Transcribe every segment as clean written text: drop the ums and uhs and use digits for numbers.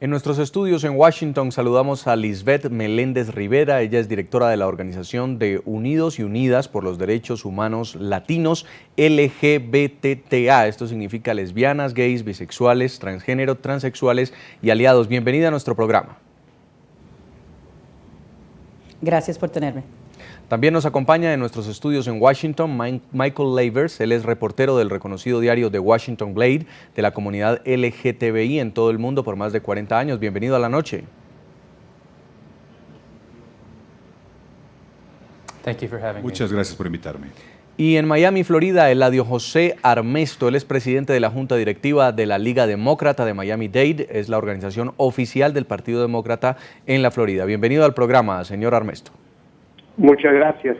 En nuestros estudios en Washington saludamos a Lisbeth Meléndez Rivera. Ella es directora de la organización de Unidos y Unidas por los Derechos Humanos Latinos LGBTTA. Esto significa lesbianas, gays, bisexuales, transgénero, transexuales y aliados. Bienvenida a nuestro programa. Gracias por tenerme. También nos acompaña en nuestros estudios en Washington Michael Lavers. Él es reportero del reconocido diario The Washington Blade de la comunidad LGTBI en todo el mundo por más de 40 años. Bienvenido a la noche. Muchas gracias por invitarme. Y en Miami, Florida, Eladio José Armesto. Él es presidente de la Junta Directiva de la Liga Demócrata de Miami-Dade. Es la organización oficial del Partido Demócrata en la Florida. Bienvenido al programa, señor Armesto. Muchas gracias.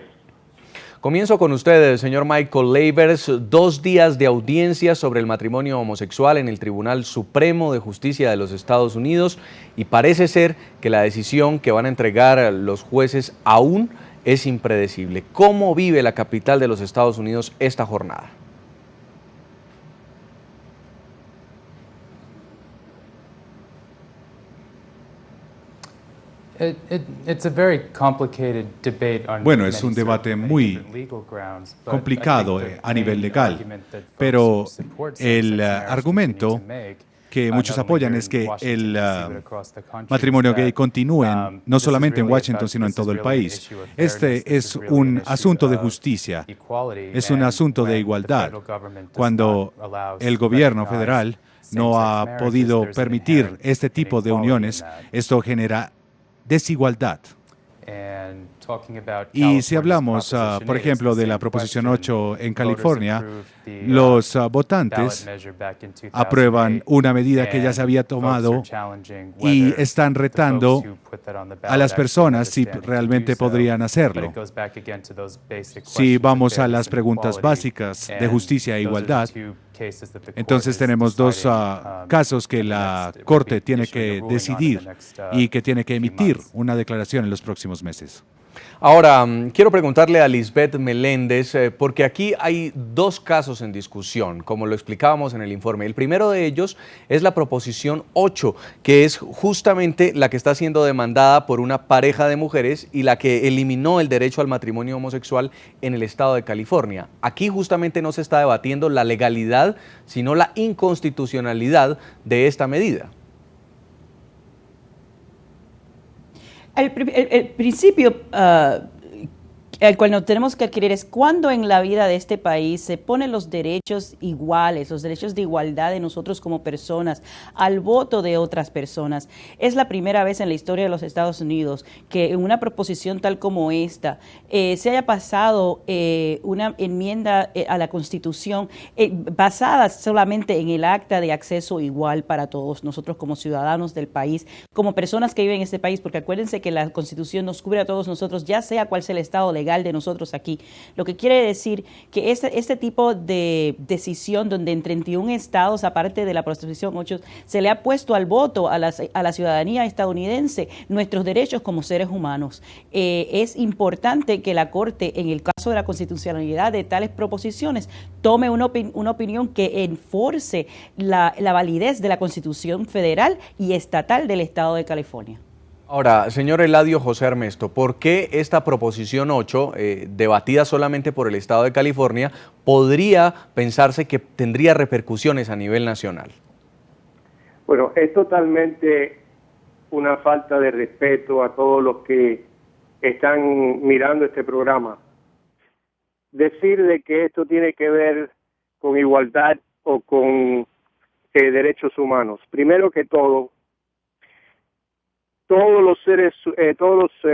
Comienzo con ustedes, señor Michael Lavers. 2 días de audiencia sobre el matrimonio homosexual en el Tribunal Supremo de Justicia de los Estados Unidos y parece ser que la decisión que van a entregar los jueces aún es impredecible. ¿Cómo vive la capital de los Estados Unidos esta jornada? Bueno, es un debate muy complicado a nivel legal, pero el argumento que muchos apoyan es que el matrimonio gay continúe no solamente en Washington, sino en todo el país. Este es un asunto de justicia, es un asunto de igualdad. Cuando el gobierno federal no ha podido permitir este tipo de uniones, esto genera desigualdad. Y si hablamos, por ejemplo, de la Proposición 8 en California, los votantes aprueban una medida que ya se había tomado y están retando a las personas si realmente podrían hacerlo. Si vamos a las preguntas básicas de justicia e igualdad, entonces tenemos dos casos que la Corte tiene que decidir y que tiene que emitir una declaración en los próximos meses. Ahora, quiero preguntarle a Lisbeth Meléndez, porque aquí hay 2 casos en discusión, como lo explicábamos en el informe. El primero de ellos es la Proposición 8, que es justamente la que está siendo demandada por una pareja de mujeres y la que eliminó el derecho al matrimonio homosexual en el estado de California. Aquí justamente no se está debatiendo la legalidad, sino la inconstitucionalidad de esta medida. El principio al cual nos tenemos que adquirir es cuando en la vida de este país se ponen los derechos iguales, los derechos de igualdad de nosotros como personas al voto de otras personas. Es la primera vez en la historia de los Estados Unidos que en una proposición tal como esta se haya pasado una enmienda a la Constitución basada solamente en el acta de acceso igual para todos nosotros como ciudadanos del país, como personas que viven en este país, porque acuérdense que la Constitución nos cubre a todos nosotros, ya sea cual sea el estado legal de nosotros aquí. Lo que quiere decir que este tipo de decisión donde en 31 estados, aparte de la Proposición 8, se le ha puesto al voto a la ciudadanía estadounidense nuestros derechos como seres humanos. Es importante que la Corte, en el caso de la constitucionalidad de tales proposiciones, tome una opinión que enforce la validez de la Constitución federal y estatal del estado de California. Ahora, señor Eladio José Armesto, ¿por qué esta Proposición 8, debatida solamente por el Estado de California, podría pensarse que tendría repercusiones a nivel nacional? Bueno, es totalmente una falta de respeto a todos los que están mirando este programa. Decir de que esto tiene que ver con igualdad o con derechos humanos. Primero que todo, todos los seres,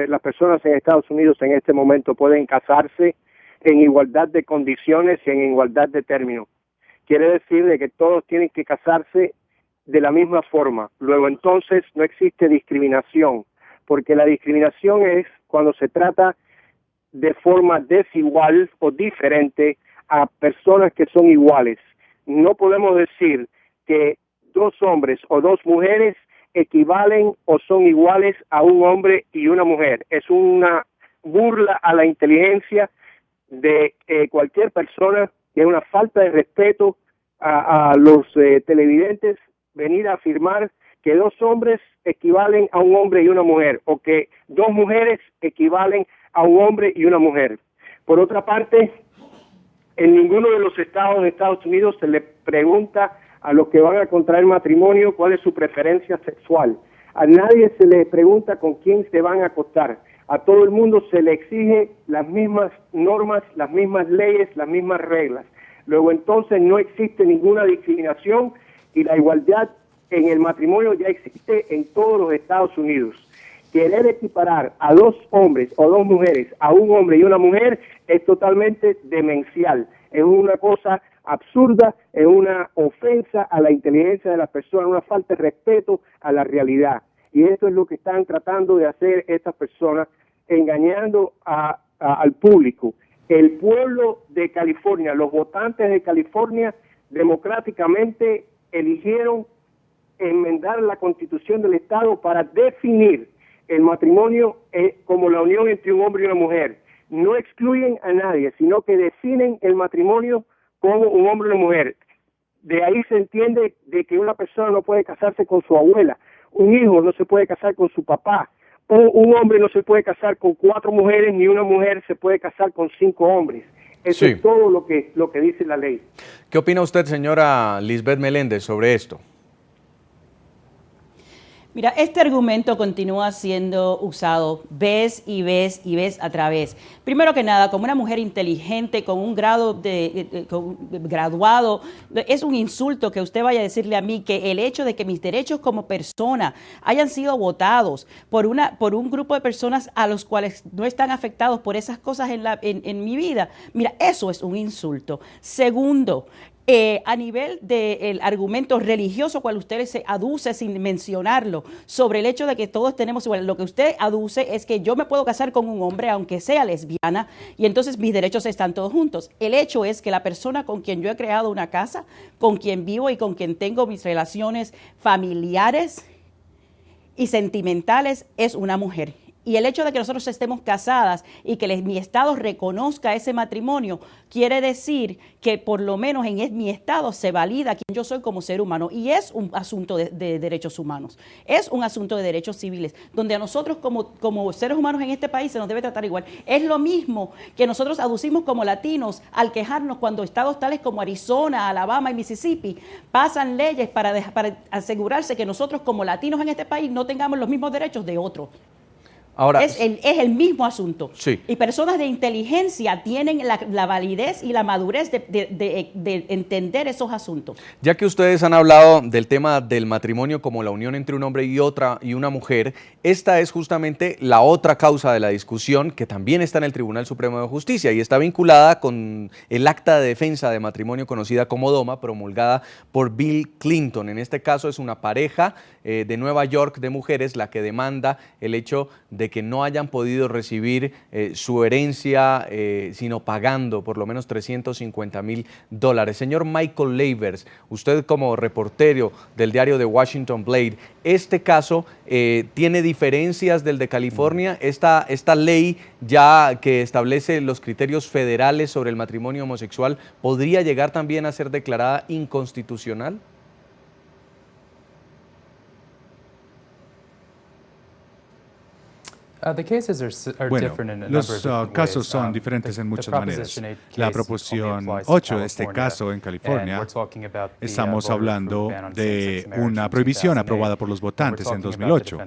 las personas en Estados Unidos en este momento pueden casarse en igualdad de condiciones y en igualdad de términos. Quiere decir de que todos tienen que casarse de la misma forma. Luego entonces no existe discriminación, porque la discriminación es cuando se trata de forma desigual o diferente a personas que son iguales. No podemos decir que 2 hombres o 2 mujeres equivalen o son iguales a un hombre y una mujer. Es una burla a la inteligencia de cualquier persona, que es una falta de respeto a los televidentes venir a afirmar que 2 hombres equivalen a un hombre y una mujer, o que 2 mujeres equivalen a un hombre y una mujer. Por otra parte, en ninguno de los estados de Estados Unidos se le pregunta a los que van a contraer matrimonio cuál es su preferencia sexual. A nadie se le pregunta con quién se van a acostar. A todo el mundo se le exige las mismas normas, las mismas leyes, las mismas reglas. Luego entonces no existe ninguna discriminación y la igualdad en el matrimonio ya existe en todos los Estados Unidos. Querer equiparar a 2 hombres o 2 mujeres a un hombre y una mujer es totalmente demencial. Es una cosa absurda, es una ofensa a la inteligencia de las personas, una falta de respeto a la realidad. Y esto es lo que están tratando de hacer estas personas, engañando al público. El pueblo de California, los votantes de California, democráticamente eligieron enmendar la Constitución del Estado para definir el matrimonio como la unión entre un hombre y una mujer. No excluyen a nadie, sino que definen el matrimonio como un hombre y una mujer. De ahí se entiende de que una persona no puede casarse con su abuela, un hijo no se puede casar con su papá, o un hombre no se puede casar con 4 mujeres, ni una mujer se puede casar con 5 hombres. Eso es todo lo que dice la ley. ¿Qué opina usted, señora Lisbeth Meléndez, sobre esto? Mira, este argumento continúa siendo usado vez y vez y vez a través. Primero que nada, como una mujer inteligente, con un grado graduado, es un insulto que usted vaya a decirle a mí que el hecho de que mis derechos como persona hayan sido votados por un grupo de personas a los cuales no están afectados por esas cosas en mi vida, mira, eso es un insulto. Segundo, a nivel del argumento religioso cual usted se aduce sin mencionarlo, sobre el hecho de que todos tenemos igual, lo que usted aduce es que yo me puedo casar con un hombre aunque sea lesbiana y entonces mis derechos están todos juntos. El hecho es que la persona con quien yo he creado una casa, con quien vivo y con quien tengo mis relaciones familiares y sentimentales es una mujer. Y el hecho de que nosotros estemos casadas y que mi estado reconozca ese matrimonio quiere decir que por lo menos en mi estado se valida quién yo soy como ser humano. Y es un asunto de derechos humanos, es un asunto de derechos civiles, donde a nosotros como seres humanos en este país se nos debe tratar igual. Es lo mismo que nosotros aducimos como latinos al quejarnos cuando estados tales como Arizona, Alabama y Mississippi pasan leyes para asegurarse que nosotros como latinos en este país no tengamos los mismos derechos de otros. Ahora, es el mismo asunto. Sí. Y personas de inteligencia tienen la validez y la madurez de entender esos asuntos. Ya que ustedes han hablado del tema del matrimonio como la unión entre un hombre y una mujer, esta es justamente la otra causa de la discusión que también está en el Tribunal Supremo de Justicia y está vinculada con el acta de defensa de matrimonio conocida como DOMA, promulgada por Bill Clinton. En este caso es una pareja de Nueva York de mujeres la que demanda el hecho de que no hayan podido recibir su herencia sino pagando por lo menos $350,000. Señor Michael Lavers, usted como reportero del diario The Washington Blade, ¿este caso tiene diferencias del de California? ¿Esta ley ya que establece los criterios federales sobre el matrimonio homosexual podría llegar también a ser declarada inconstitucional? Bueno, los casos son diferentes en muchas maneras. La proposición 8, este caso en California, estamos hablando de una prohibición aprobada por los votantes en 2008.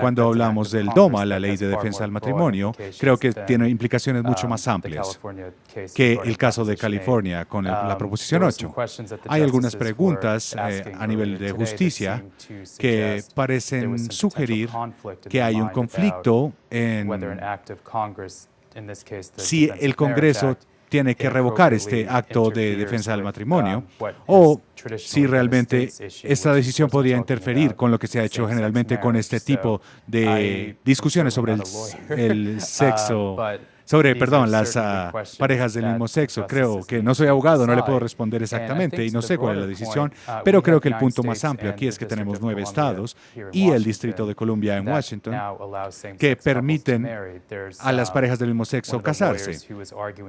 Cuando hablamos del DOMA, la Ley de Defensa del Matrimonio, creo que tiene implicaciones mucho más amplias que el caso de California con la proposición 8. Hay algunas preguntas a nivel de justicia que parecen sugerir que hay un conflicto en si el Congreso tiene que revocar este acto de defensa del matrimonio o si realmente esta decisión podría interferir con lo que se ha hecho generalmente con este tipo de discusiones sobre el sexo Sobre, perdón, las parejas del mismo sexo. Creo que no soy abogado, no le puedo responder exactamente y no sé cuál es la decisión, pero creo que el punto más amplio aquí es que tenemos 9 estados y el Distrito de Columbia en Washington que permiten a las parejas del mismo sexo casarse.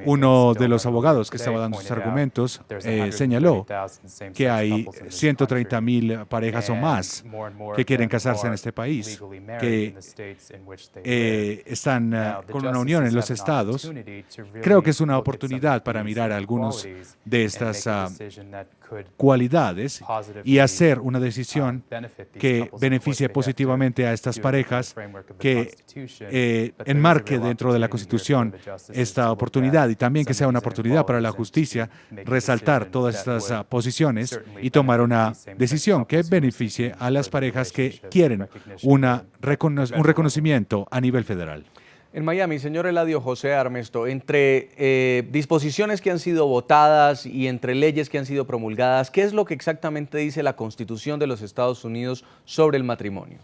Uno de los abogados que estaba dando sus argumentos señaló que hay 130,000 parejas o más que quieren casarse en este país, que están con una unión en los estados. Creo que es una oportunidad para mirar algunos de estas cualidades y hacer una decisión que beneficie positivamente a estas parejas, que enmarque dentro de la Constitución esta oportunidad y también que sea una oportunidad para la justicia resaltar todas estas posiciones y tomar una decisión que beneficie a las parejas que quieren un reconocimiento a nivel federal. En Miami, señor Eladio José Armesto, entre disposiciones que han sido votadas y entre leyes que han sido promulgadas, ¿qué es lo que exactamente dice la Constitución de los Estados Unidos sobre el matrimonio?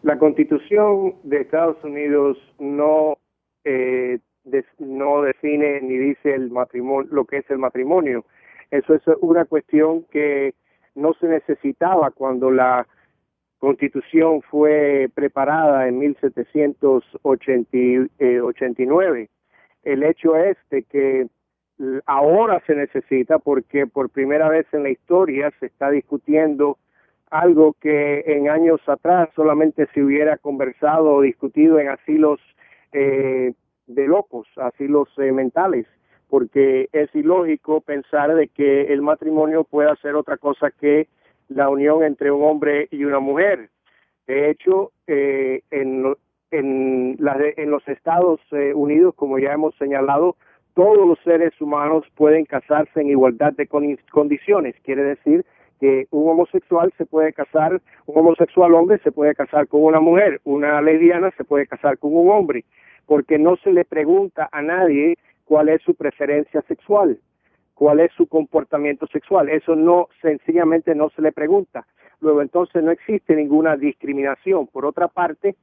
La Constitución de Estados Unidos no define ni dice el matrimonio, lo que es el matrimonio. Eso es una cuestión que no se necesitaba cuando la Constitución fue preparada en 1789. El hecho es de que ahora se necesita porque por primera vez en la historia se está discutiendo algo que en años atrás solamente se hubiera conversado o discutido en asilos de locos, asilos mentales, porque es ilógico pensar de que el matrimonio pueda ser otra cosa que la unión entre un hombre y una mujer. De hecho, en los Estados Unidos, como ya hemos señalado, todos los seres humanos pueden casarse en igualdad de condiciones. Quiere decir que un homosexual se puede casar, un homosexual hombre se puede casar con una mujer, una lesbiana se puede casar con un hombre, porque no se le pregunta a nadie cuál es su preferencia sexual, cuál es su comportamiento sexual. Eso no, sencillamente no se le pregunta. Luego, entonces, no existe ninguna discriminación. Por otra parte,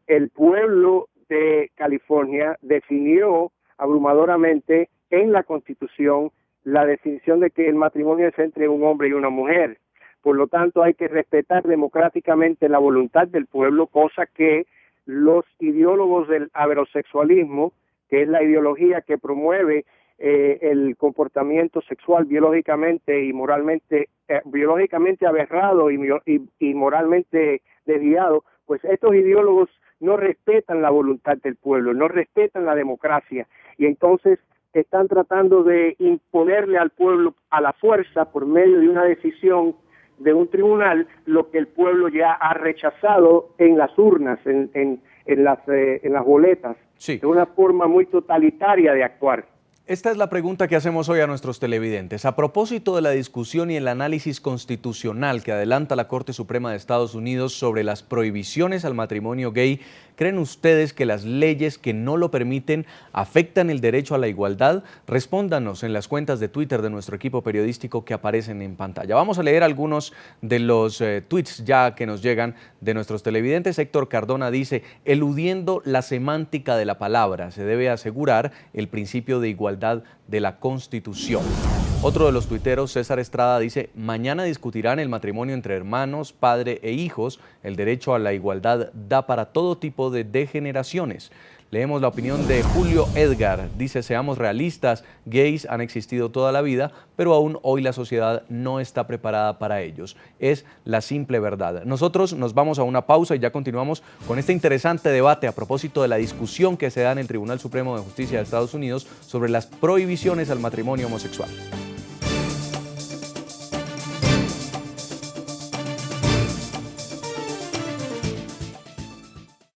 el pueblo de California definió abrumadoramente en la Constitución la definición de que el matrimonio es entre un hombre y una mujer. Por lo tanto, hay que respetar democráticamente la voluntad del pueblo, cosa que los ideólogos del averosexualismo, que es la ideología que promueve el comportamiento sexual biológicamente y moralmente biológicamente aberrado y moralmente desviado, pues estos ideólogos no respetan la voluntad del pueblo, no respetan la democracia y entonces están tratando de imponerle al pueblo a la fuerza por medio de una decisión de un tribunal lo que el pueblo ya ha rechazado en las urnas, en las boletas. Sí. Es una forma muy totalitaria de actuar. Esta es la pregunta que hacemos hoy a nuestros televidentes. A propósito de la discusión y el análisis constitucional que adelanta la Corte Suprema de Estados Unidos sobre las prohibiciones al matrimonio gay, ¿creen ustedes que las leyes que no lo permiten afectan el derecho a la igualdad? Respóndanos en las cuentas de Twitter de nuestro equipo periodístico que aparecen en pantalla. Vamos a leer algunos de los tweets ya que nos llegan de nuestros televidentes. Héctor Cardona dice, eludiendo la semántica de la palabra, se debe asegurar el principio de igualdad de la Constitución. Otro de los tuiteros, César Estrada, dice, mañana discutirán el matrimonio entre hermanos, padre e hijos. El derecho a la igualdad da para todo tipo de degeneraciones. Leemos la opinión de Julio Edgar. Dice, seamos realistas, gays han existido toda la vida, pero aún hoy la sociedad no está preparada para ellos. Es la simple verdad. Nosotros nos vamos a una pausa y ya continuamos con este interesante debate a propósito de la discusión que se da en el Tribunal Supremo de Justicia de Estados Unidos sobre las prohibiciones al matrimonio homosexual.